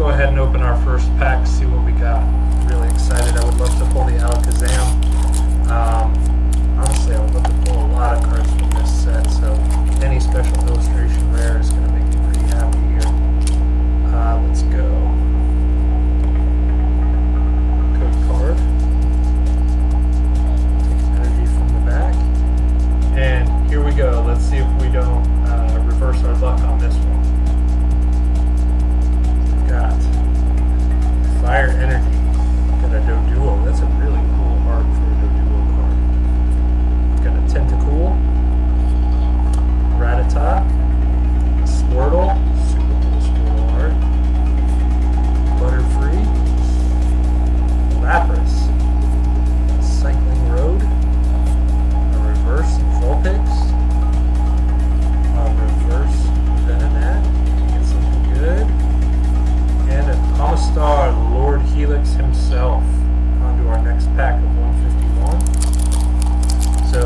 go ahead and open our first pack, see what we got. Really excited. I would love to pull the Alakazam. Honestly, I would love to pull a lot of cards from this set, so any special illustration rare is going to make me pretty happy here. Let's go. Code card. Take energy from the back. And here we go. Let's see if we don't reverse our luck on this one. We've got Fire Energy. Got a Doduo. That's a really cool art for a Doduo card. Got a Tentacool, Rattata, Squirtle, super cool Squirtle art, Butterfree, Lapras, Cycling Road, a reverse Vulpix, a reverse Venonat, get something good, and a Amistar, Lord Helix himself. On to our next pack of 151. So,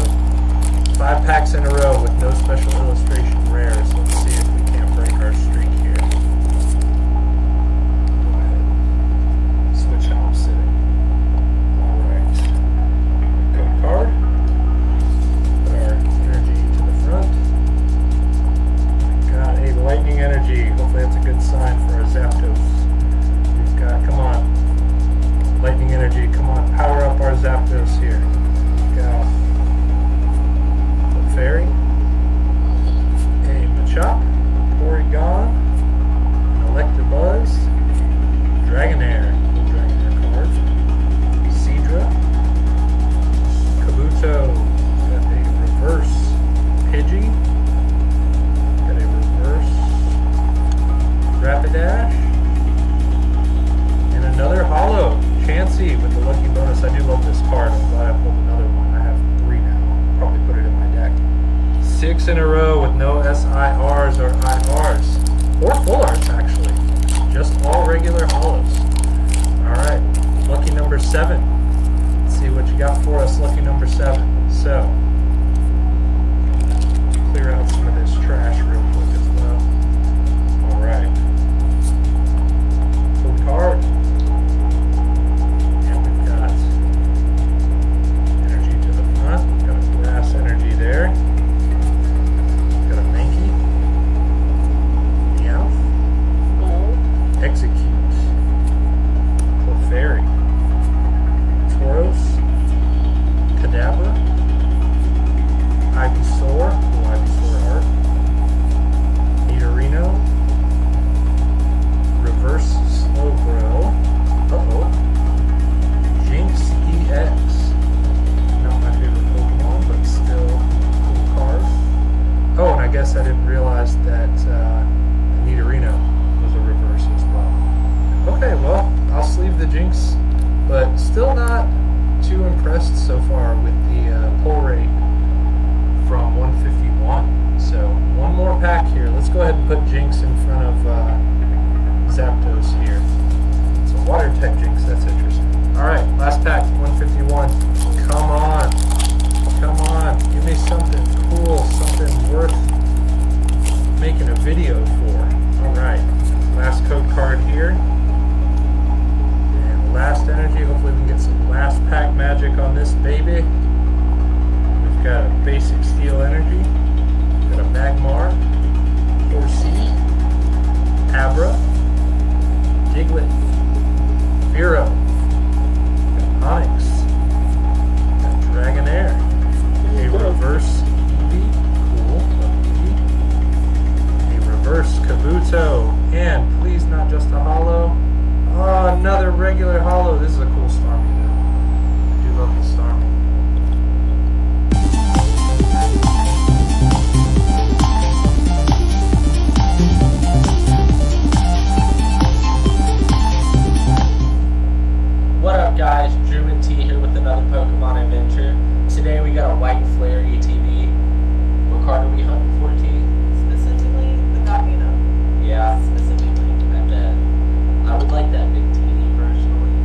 5 packs in a row with no special illustration rares. Let's see if we can't break our streak here. Go ahead. Switch how I'm sitting. Alright. Code card. Put our energy to the front. We've got a Lightning Energy. Hopefully that's a good sign for our Zapdos. We've got, come on. Lightning Energy, come on. Power up our Zapdos here. We've got Fairy, a Machop, Porygon, an Electabuzz, Dragonair, cool Dragonair card, Seadra, Kabuto, got a reverse Pidgey, got a reverse Rapidash, and another holo, Chansey with the lucky bonus. I do love this card. I'm glad I pulled another one. I have 3 now. Probably put it in my deck. 6 in a row with no SIRs or IRs. Or full arts, actually. Just all regular holos. Alright. Lucky number 7. Let's see what you got for us, lucky number 7. So, clear out some of this trash real quick as well. Alright. Code card. And we've got energy to the front. Got a Grass Energy there. Got a Mankey, Meowth, Execute, Clefairy, Tauros, Kadabra, Ivysaur, cool Ivysaur art, Nidorino, Reverse Slowbro, Jinx EX, not my favorite Pokemon, but still cool card. Oh, and I guess I didn't realize that Nidorino was a reverse as well. Okay, well, I'll sleeve the Jinx, but still not too impressed so far with the pull rate from 151. So, one more pack here. Let's go ahead and put Jinx in front of Zapdos here. It's a Water type Jinx, that's interesting. Alright, last pack, 151. Come on. Come on. Give me something cool, something worth making a video for. Alright, last code card here. And last energy. Hopefully we can get some last pack magic on this baby. We've got a basic Steel Energy. We've got a Magmar, Horsea, Abra, Diglett, Fearow, Onix, got Dragonair, a reverse Eevee, cool, Eevee, a reverse Kabuto, and please not just a holo. Oh, another regular holo. This is a cool Starmie though. I do love the Starmie. What up, guys? Drew and T here with another Pokemon adventure. Today we got a white flare ETB. What card are we hunting for, T? Specifically, the Gabino. Yeah, Specifically. I bet. I would like that big T personally.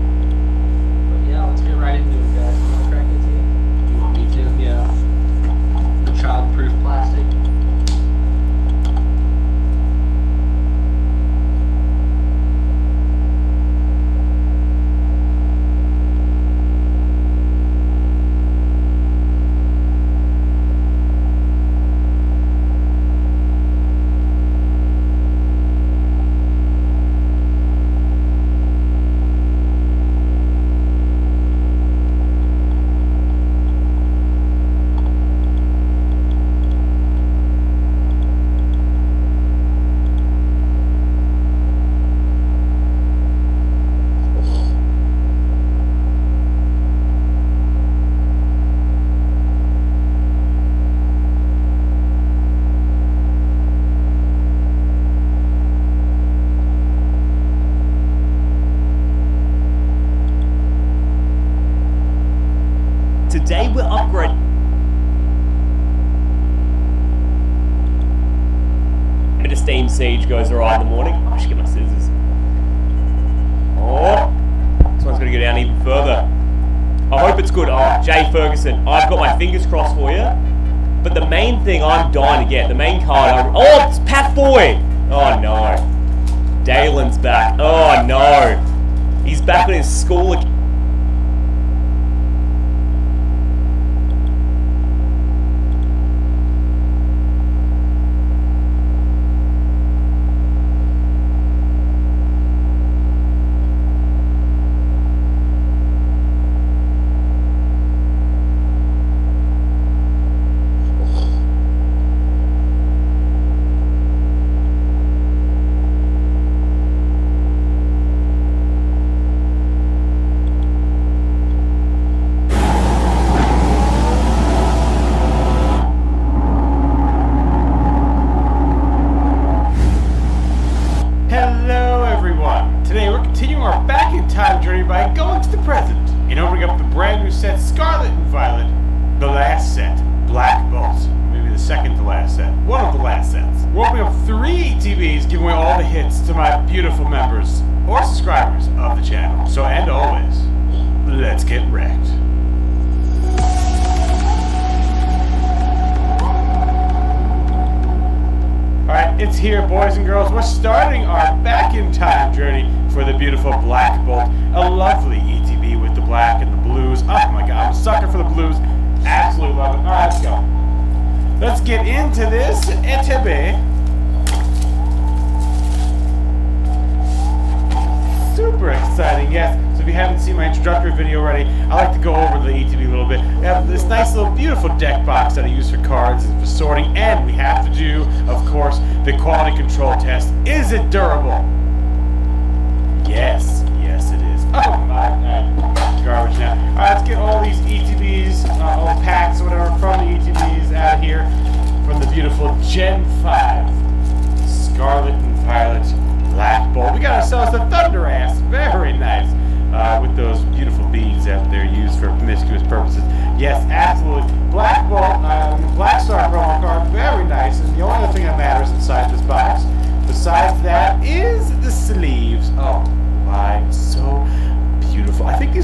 goes alright in the morning. I should get my scissors. Oh, this one's going to go down even further. I hope it's good. Oh, Jay Ferguson, I've got my fingers crossed for you. But the main thing I'm dying to get, the main card, oh, it's Pat Boyd. Oh no. Dalen's back. Oh no. He's back in his school again. Here, boys and girls, we're starting our back in time journey for the beautiful Black Bolt, a lovely ETB with the black and the blues. Oh my god, I'm a sucker for the blues. Absolutely love it. All right, let's go. Let's get into this ETB. Super exciting, yes. So if you haven't seen my introductory video already, I like to go over the ETB a little bit. I have this nice little beautiful deck box that I use for cards and for sorting, and we have to do, of course, the quality control test. Is it durable? Yes. Yes, it is. Oh my god. Garbage now. Alright, let's get all these ETBs, all packs or whatever from the ETBs out of here. From the beautiful Gen 5 Scarlet and Violet Black Bolt. We got ourselves the Thunder Ass. Very nice. With those beautiful beads that they're used for promiscuous purposes. Yes, absolutely. Black Bolt, Black Star promo card, very nice. And the only other thing that matters inside this box, besides that, is the sleeves. Oh my, so beautiful. I think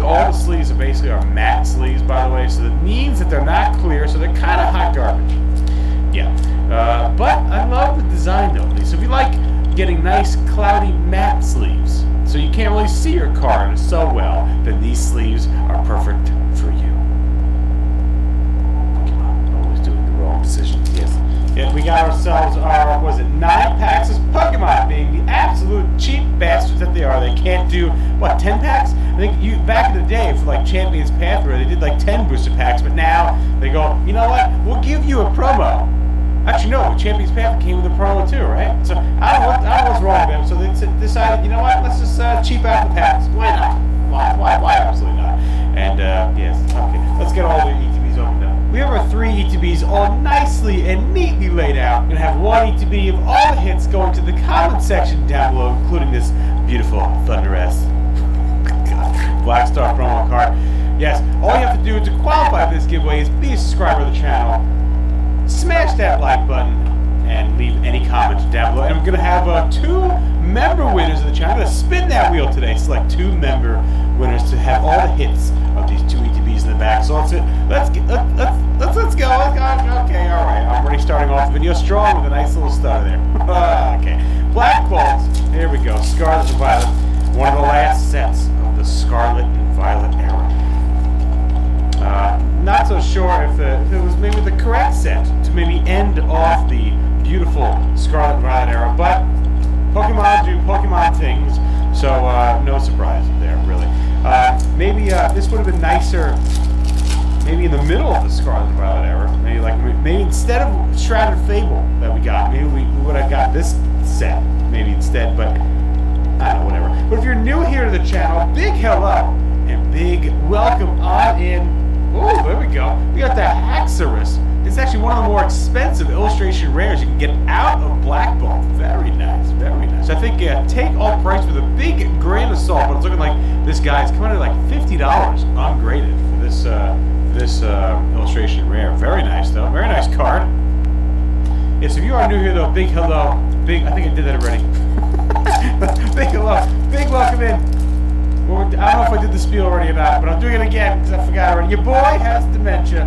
all the sleeves are basically matte sleeves, by the way. So that means that they're not clear, so they're kind of hot garbage. Yeah. But I love the design though. So if you like getting nice cloudy matte sleeves, so you can't really see your card so well, then these sleeves are perfect for you. Pokemon, always doing the wrong decision. Yes. Yeah, we got ourselves our, 9 packs of Pokemon, being the absolute cheap bastards that they are. They can't do, 10 packs? I think back in the day, for like Champions Pathway, they did like 10 booster packs, but now they go, you know what, we'll give you a promo. Actually, no, Champions Path came with a promo too, right? So I don't know what's wrong with them. So they decided, you know what? Let's just cheap out the packs. Why not? Why absolutely not? And yes, okay. Let's get all the ETBs opened up. We have our 3 ETBs all nicely and neatly laid out. We're gonna have 1 ETB of all the hits going to the comment section down below, including this beautiful Thunder S Black Star promo card. Yes, all you have to do to qualify for this giveaway is be a subscriber to the channel. Smash that like button and leave any comments down below. And we're going to have 2 member winners of the channel. I'm going to spin that wheel today, select 2 member winners to have all the hits of these 2 ETBs in the back. So let's go. Okay, all right. I'm already starting off the video strong with a nice little stutter there. Okay, Black Bolt. Here we go. Scarlet and Violet. One of the last sets of the Scarlet and Violet era. Not so sure if it was maybe the correct set to maybe end off the beautiful Scarlet and Violet era, but Pokemon do Pokemon things, so no surprise there, really. Maybe this would have been nicer, maybe in the middle of the Scarlet and Violet era. Maybe instead of Shrouded Fable that we got, maybe we would have got this set maybe instead. But I don't know, whatever. But if you're new here to the channel, big hello and big welcome on in. Oh, there we go. We got the Haxorus. It's actually one of the more expensive illustration rares you can get out of Black Bolt. Very nice, very nice. I think take all price with a big grain of salt, but it's looking like this guy's coming at like $50 ungraded for this illustration rare. Very nice though. Very nice card. Yes, if you are new here though, big hello, big. I think I did that already. Big hello, big welcome in. Well, I don't know if I did the spiel already or not, but I'm doing it again because I forgot already. Your boy has dementia.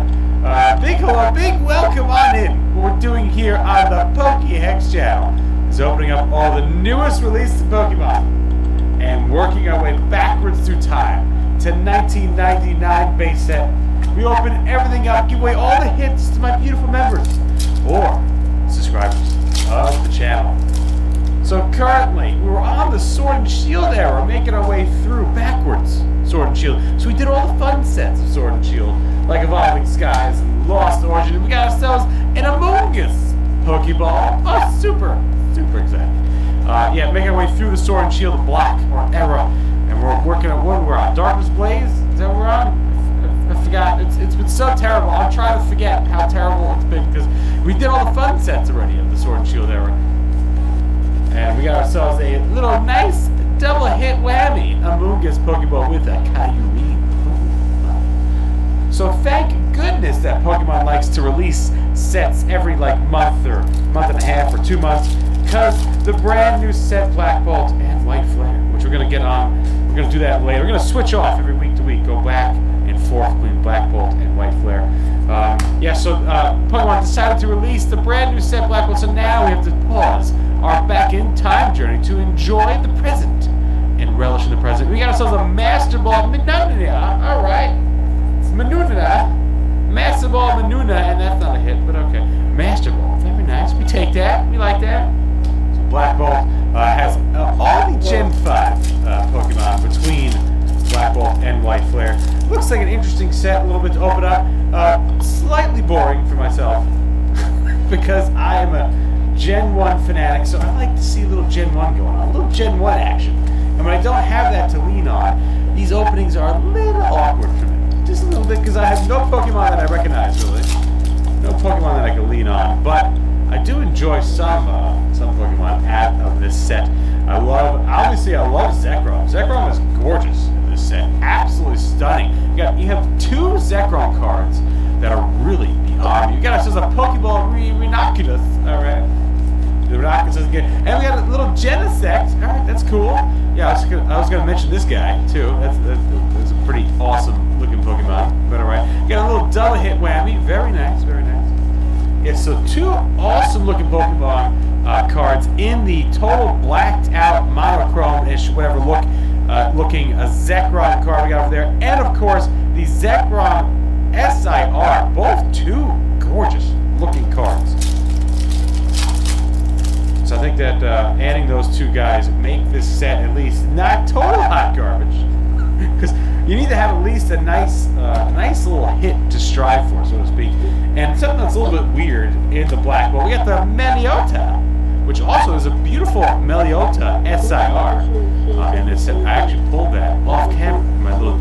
Big hello, big welcome on in. What we're doing here on the PokeHex channel is opening up all the newest releases of Pokemon and working our way backwards through time to 1999 base set. We open everything up, give away all the hits to my beautiful members or subscribers of the channel. So currently, we're on the Sword and Shield era, making our way through backwards Sword and Shield. So we did all the fun sets of Sword and Shield, like Evolving Skies and Lost Origin, and we got ourselves an Among Us Pokeball. Oh, super excited. Yeah, making our way through the Sword and Shield block or era, and we're working on what we're on. Darkness Blaze? Is that what we're on? I forgot. It's been so terrible. I'm trying to forget how terrible it's been because we did all the fun sets already of the Sword and Shield era. And we got ourselves a little nice double hit whammy Among Us Pokeball with a Kyurem. So thank goodness that Pokemon likes to release sets every month or month and a half or 2 months, because the brand new set Black Bolt and White Flare, which we're going to get on, we're going to do that later. We're going to switch off every week to week, go back and forth between Black Bolt and White Flare. So Pokemon decided to release the brand new set Black Bolt, so now we have to pause our back in time journey to enjoy the present and relish in the present. We got ourselves a Master Ball Minuna. Alright. It's Minuna. Master Ball Minuna, and that's not a hit, but okay. Master Ball. Very nice. We take that. We like that. So Black Bolt has all the Gen 5 Pokemon between Black Bolt and White Flare. Looks like an interesting set, a little bit to open up. Slightly boring for myself because I am a Gen 1 fanatic, so I like to see a little Gen 1 going on, a little Gen 1 action. And when I don't have that to lean on, these openings are a little awkward for me. Just a little bit, because I have no Pokemon that I recognize, really. No Pokemon that I can lean on, but I do enjoy some Pokemon out of this set. I love Zekrom. Zekrom is gorgeous in this set, absolutely stunning. You have 2 Zekrom cards that are really beyond. You got ourselves a Pokeball Rhinoculus, alright. The Rhinoculus is good. And we got a little Genesect. Alright, that's cool. Yeah, I was gonna mention this guy too. That's a pretty awesome looking Pokemon. But alright. You got a little double hit whammy. Very nice, very nice. Yeah, so 2 awesome looking Pokemon cards in the total blacked out monochrome-ish, whatever looking a Zekrom card we got over there. And of course, the Zekrom SIR, both 2 gorgeous looking cards. So I think that adding those 2 guys make this set at least not total hot garbage, because you need to have at least a nice little hit to strive for, so to speak. And something that's a little bit weird in the Black Bolt, we got the Meliota, which also is a beautiful Meliota SIR. And it's, I actually pulled that off camera in my little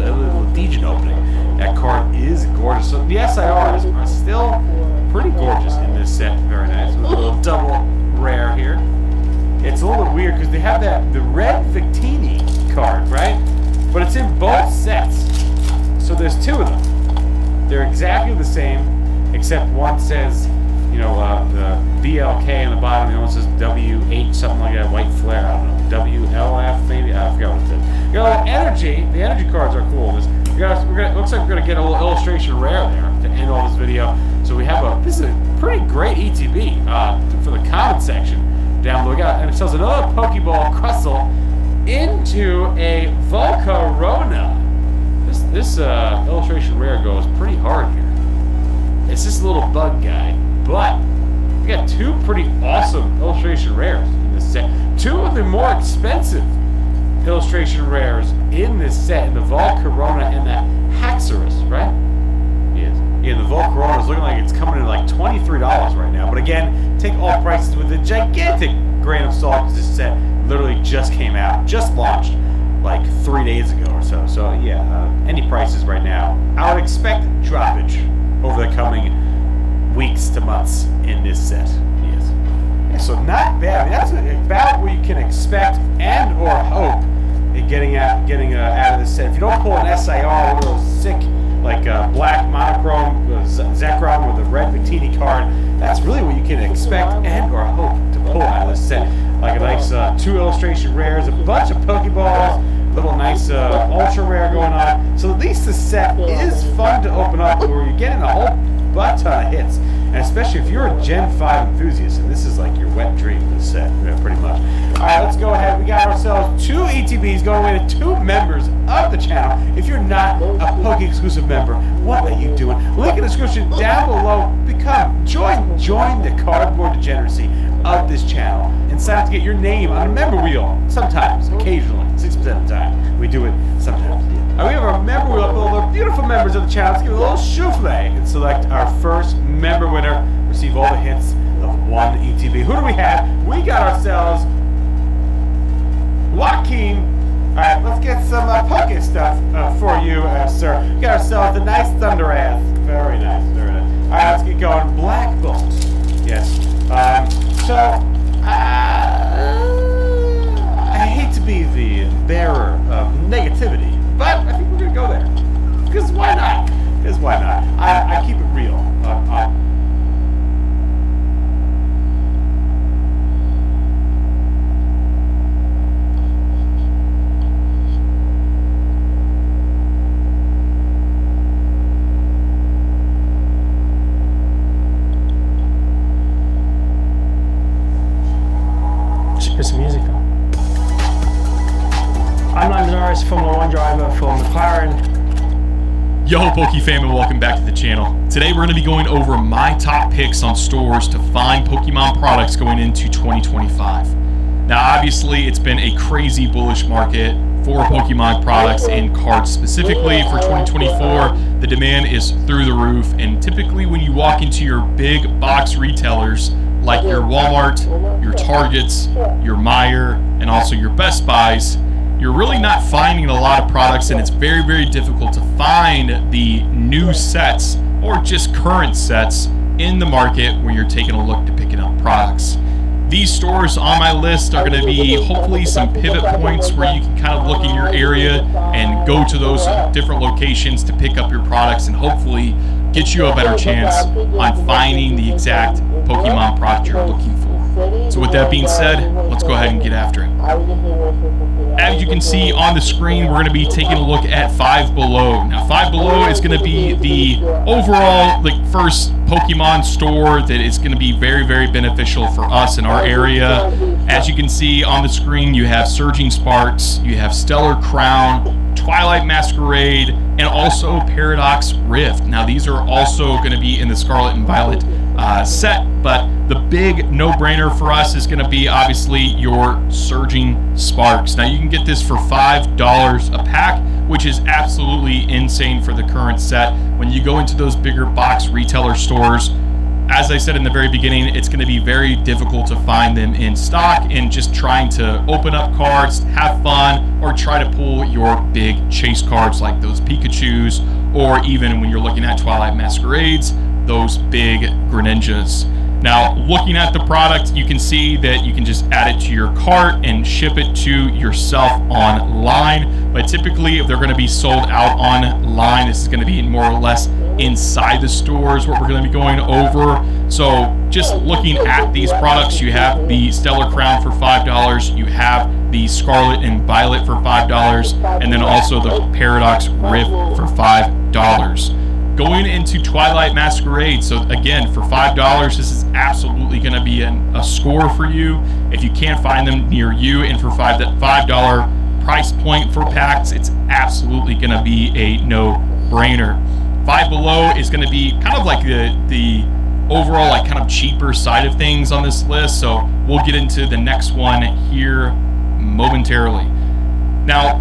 Degen opening. That card is gorgeous. So the SIRs are still pretty gorgeous in this set. Very nice. With a little double rare here. It's a little bit weird because they have the red Victini card, right? But it's in both sets. So there's 2 of them. They're exactly the same, except one says, the BLK on the bottom, the other one says W8, something like that, White Flare, I don't know, WLF maybe, I forgot what it said. You got a little energy, the energy cards are cool. Looks like we're gonna get a little illustration rare there to end all this video. So we have this is a pretty great ETB for the comment section down below. And it shows another Pokeball Crustle into a Volcarona. This illustration rare goes pretty hard here. It's this little bug guy. But we got 2 pretty awesome illustration rares in this set. 2 of the more expensive illustration rares in this set, in the Volcarona and the Haxorus, right? Yes. Yeah, the Volcarona is looking like it's coming in like $23 right now. But again, take all prices with a gigantic grain of salt, because this set literally just came out, just launched like 3 days ago or so. So yeah, any prices right now, I would expect droppage over the coming weeks to months in this set. Yes. Yeah, so not bad. I mean, that's about what you can expect and or hope in getting out of this set. If you don't pull an SIR, one of those sick black monochrome Zekrom with a red Victini card. That's really what you can expect and or hope to pull out of this set. Like a nice 2 illustration rares, a bunch of Pokeballs, little nice ultra rare going on. So at least the set is fun to open up, where you're getting a whole butt ton of hits. And especially if you're a Gen 5 enthusiast, and this is like your wet dream of the set, pretty much. Alright, let's go ahead. We got ourselves 2 ETBs going away to 2 members of the channel. If you're not a Poke exclusive member, what are you doing? Link in the description down below. Join the cardboard degeneracy of this channel and sign up to get your name on a member wheel. Sometimes, occasionally, 6% of the time. We do it sometimes. We have our member wheel up with all the beautiful members of the channel. Let's give it a little souffle and select our first member winner. Receive all the hits of 1 ETB. Who do we have? We got ourselves Joaquin. Alright, let's get some Poke stuff for you, sir. We got ourselves a nice Thunderath. Very nice, very nice. Alright, let's get going. Black Bolt. Yes. I hate to be the bearer of negativity, but I think we're going to go there. Because why not? Because why not? I keep it real. Should put some music on. I'm Lando Norris, Formula 1 driver for McLaren. Yo, Poke fam, and welcome back to the channel. Today we're going to be going over my top picks on stores to find Pokemon products going into 2025. Now, obviously, it's been a crazy bullish market for Pokemon products and cards specifically for 2024. The demand is through the roof, and typically when you walk into your big box retailers like your Walmart, your Targets, your Meijer, and also your Best Buys, you're really not finding a lot of products, and it's very, very difficult to find the new sets or just current sets in the market when you're taking a look to picking up products. These stores on my list are going to be hopefully some pivot points where you can kind of look in your area and go to those different locations to pick up your products and hopefully get you a better chance on finding the exact Pokemon product you're looking for. So with that being said, let's go ahead and get after it. As you can see on the screen, we're going to be taking a look at Five Below. Now, Five Below is going to be the overall first Pokemon store that is going to be very, very beneficial for us in our area. As you can see on the screen, you have Surging Sparks, you have Stellar Crown, Twilight Masquerade, and also Paradox Rift. Now, these are also going to be in the Scarlet and Violet set, but the big no-brainer for us is going to be obviously your Surging Sparks. Now, you can get this for $5 a pack, which is absolutely insane for the current set. When you go into those bigger box retailer stores, as I said in the very beginning, it's going to be very difficult to find them in stock, and just trying to open up cards, have fun, or try to pull your big chase cards like those Pikachus, or even when you're looking at Twilight Masquerades, those big Greninjas. Now, looking at the product, you can see that you can just add it to your cart and ship it to yourself online. But typically, if they're going to be sold out online, this is going to be more or less inside the stores what we're going to be going over. So just looking at these products, you have the Stellar Crown for $5, you have the Scarlet and Violet for $5, and then also the Paradox Rift for $5. Going into Twilight Masquerade, so again, for $5, this is absolutely going to be a score for you. If you can't find them near you, and for $5 price point for packs, it's absolutely going to be a no-brainer. Five Below is going to be kind of like the overall like kind of cheaper side of things on this list, so we'll get into the next one here momentarily. Now,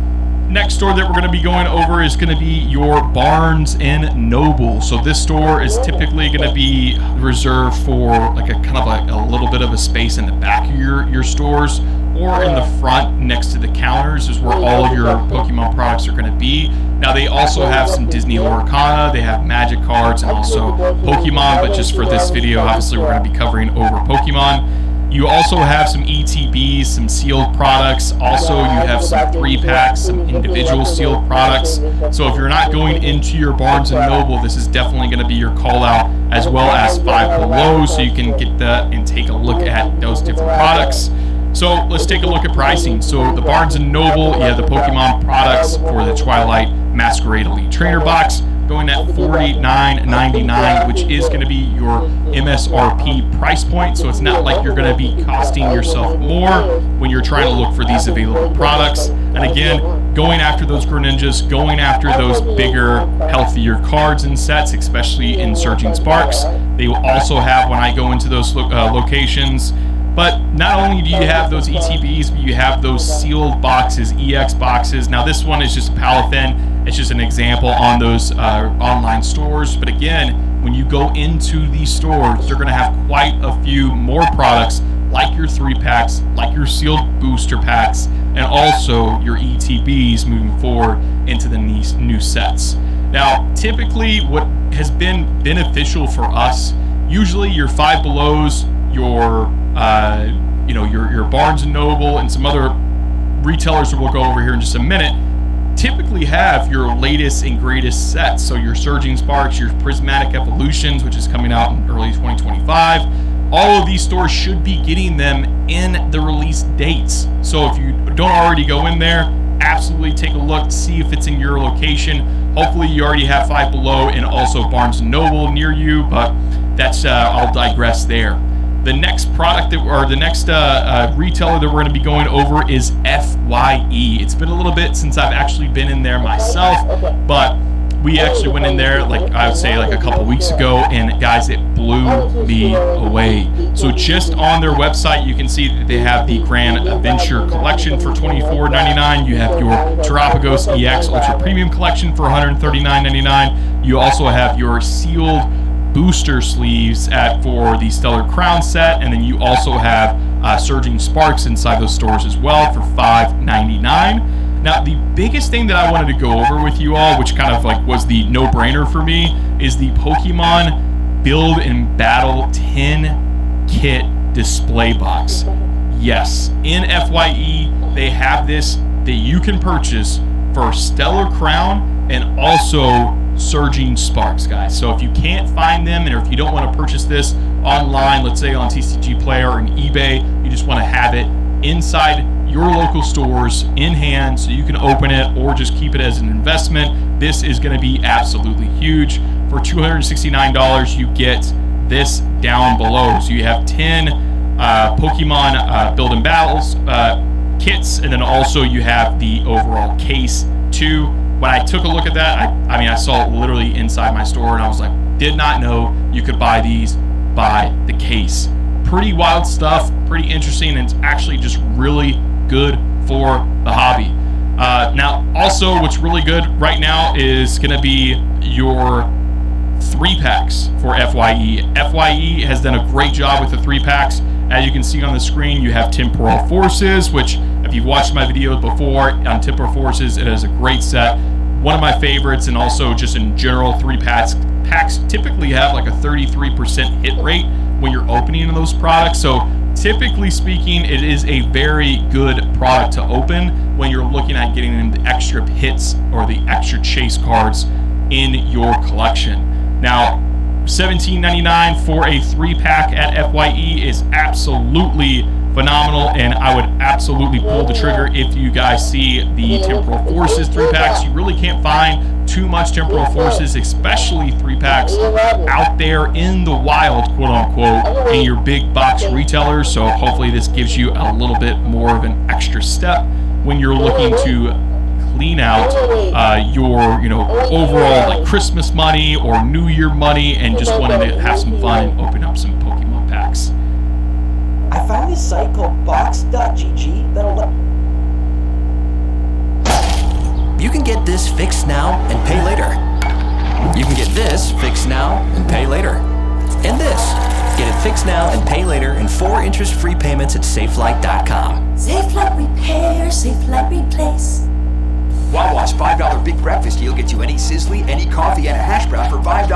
next store that we're going to be going over is going to be your Barnes and Noble. So this store is typically going to be reserved for like a kind of like a little bit of a space in the back of your stores, or in the front next to the counters is where all of your Pokemon products are going to be. Now, they also have some Disney Lorcana, they have Magic cards, and also Pokemon, but just for this video, obviously we're going to be covering over Pokemon. You also have some ETBs, some sealed products. Also, you have some 3-packs, some individual sealed products. So if you're not going into your Barnes & Noble, this is definitely going to be your call out, as well as Five Below, so you can get that and take a look at those different products. So let's take a look at pricing. So the Barnes & Noble, you have the Pokemon products for the Twilight Masquerade Elite Trainer box, going at $49.99, which is going to be your MSRP price point. So it's not like you're going to be costing yourself more when you're trying to look for these available products. And again, going after those Greninjas, going after those bigger, healthier cards and sets, especially in Surging Sparks. They will also have, when I go into those locations, but not only do you have those ETBs, but you have those sealed boxes, EX boxes. Now this one is just Palafin. It's just an example on those online stores. But again, when you go into these stores, they're going to have quite a few more products, like your 3-packs, like your sealed booster packs, and also your ETBs moving forward into the new sets. Now, typically what has been beneficial for us, usually your Five Belows, your Barnes & Noble, and some other retailers that we'll go over here in just a minute, typically have your latest and greatest sets. So your Surging Sparks, your Prismatic Evolutions, which is coming out in early 2025. All of these stores should be getting them in the release dates. So if you don't already go in there, absolutely take a look to see if it's in your location. Hopefully you already have Five Below and also Barnes & Noble near you, but that's I'll digress there. The next product the next retailer that we're going to be going over is FYE. It's been a little bit since I've actually been in there myself, but we actually went in there, like I would say, like a couple weeks ago, and guys, it blew me away. So just on their website, you can see that they have the Grand Adventure Collection for $24.99. You have your Terapagos EX Ultra Premium Collection for $139.99. You also have your sealed booster sleeves for the Stellar Crown set, and then you also have Surging Sparks inside those stores as well for $5.99. Now, the biggest thing that I wanted to go over with you all, which kind of like was the no-brainer for me, is the Pokemon Build and Battle 10 Kit Display Box. Yes, in FYE, they have this that you can purchase for Stellar Crown and also Surging Sparks, guys. So if you can't find them, and if you don't want to purchase this online, let's say on TCG Player or on eBay, you just want to have it inside your local stores in hand so you can open it or just keep it as an investment, this is going to be absolutely huge. For $269, you get this down below. So you have 10 Pokemon Build and Battles kits, and then also you have the overall case too. When I took a look at that, I saw it literally inside my store, and I was like, did not know you could buy these by the case. Pretty wild stuff, pretty interesting, and it's actually just really good for the hobby. Now, also, what's really good right now is going to be your 3-packs for FYE. FYE has done a great job with the 3-packs. As you can see on the screen, you have Temporal Forces, which, if you've watched my videos before on Temporal Forces, it is a great set. One of my favorites, and also just in general, 3-packs typically have like a 33% hit rate when you're opening those products. So typically speaking, it is a very good product to open when you're looking at getting the extra hits or the extra chase cards in your collection. Now, $17.99 for a 3-pack at FYE is absolutely phenomenal, and I would absolutely pull the trigger if you guys see the Temporal Forces 3-packs. You really can't find too much Temporal Forces, especially 3-packs, out there in the wild, quote unquote, in your big box retailers. So hopefully this gives you a little bit more of an extra step when you're looking to clean out your overall like Christmas money or New Year money, and just wanting to have some fun and open up some Pokemon packs. I found this site called Box.gg that'll let... You can get this fixed now and pay later. You can get this fixed now and pay later. And this. Get it fixed now and pay later in 4 interest-free payments at SafeLight.com. SafeLight Repair, SafeLight Replace. Wawa's $5 Big Breakfast deal gets you any sizzly, any coffee, and a hash brown for $5.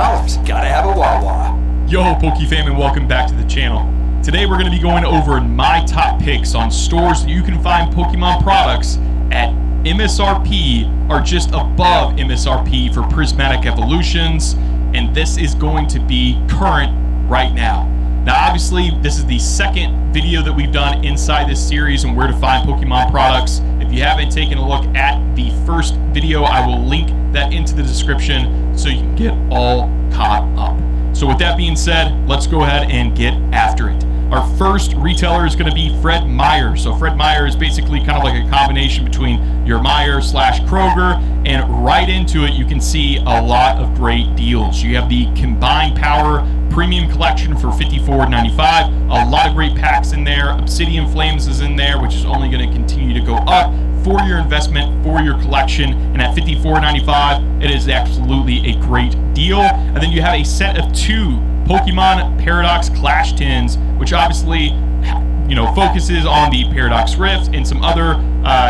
Gotta have a Wawa. Yo, Poke fam, and welcome back to the channel. Today we're going to be going over my top picks on stores that you can find Pokemon products at MSRP or just above MSRP for Prismatic Evolutions, and this is going to be current right now. Now obviously this is the second video that we've done inside this series on where to find Pokemon products. If you haven't taken a look at the first video, I will link that into the description so you can get all caught up. So with that being said, let's go ahead and get after it. Our first retailer is going to be Fred Meyer. So Fred Meyer is basically kind of like a combination between your Meyer / Kroger, and right into it you can see a lot of great deals. You have the Combined Power Premium Collection for $54.95. A lot of great packs in there. Obsidian Flames is in there, which is only going to continue to go up for your investment, for your collection, and at $54.95 it is absolutely a great deal. And then you have a set of 2 Pokemon Paradox Clash tins, which obviously, you know, focuses on the Paradox Rift and some other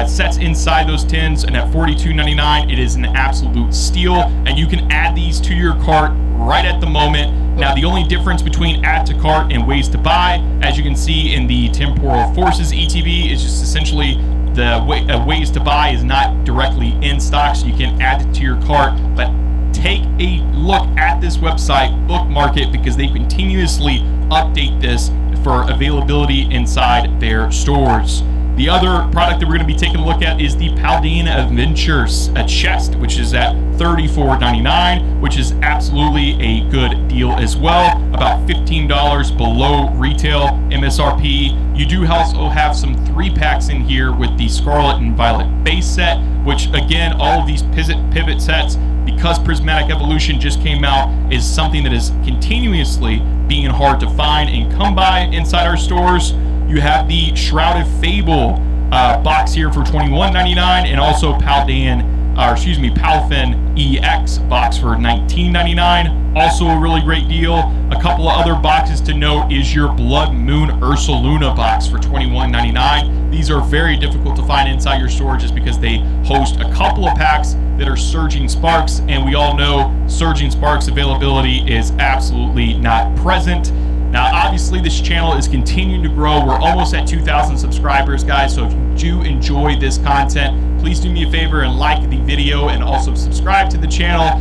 sets inside those tins, and at $42.99 it is an absolute steal, and you can add these to your cart right at the moment. Now the only difference between add to cart and ways to buy, as you can see in the Temporal Forces ETB, is just essentially the ways to buy is not directly in stock, so you can add it to your cart, but take a look at this website, bookmark it, because they continuously update this for availability inside their stores. The other product that we're going to be taking a look at is the Paldean Adventures, a chest, which is at $34.99, which is absolutely a good deal as well, about $15 below retail MSRP. You do also have some 3-packs in here with the Scarlet and Violet base set, which again, all of these pivot sets, because Prismatic Evolution just came out, is something that is continuously being hard to find and come by inside our stores. You have the Shrouded Fable box here for $21.99, and also Paldean, Palafin EX box for $19.99. Also a really great deal. A couple of other boxes to note is your Blood Moon Ursaluna box for $21.99. These are very difficult to find inside your store just because they host a couple of packs that are Surging Sparks, and we all know Surging Sparks availability is absolutely not present. Now, obviously, this channel is continuing to grow. We're almost at 2,000 subscribers, guys. So if you do enjoy this content, please do me a favor and like the video and also subscribe to the channel.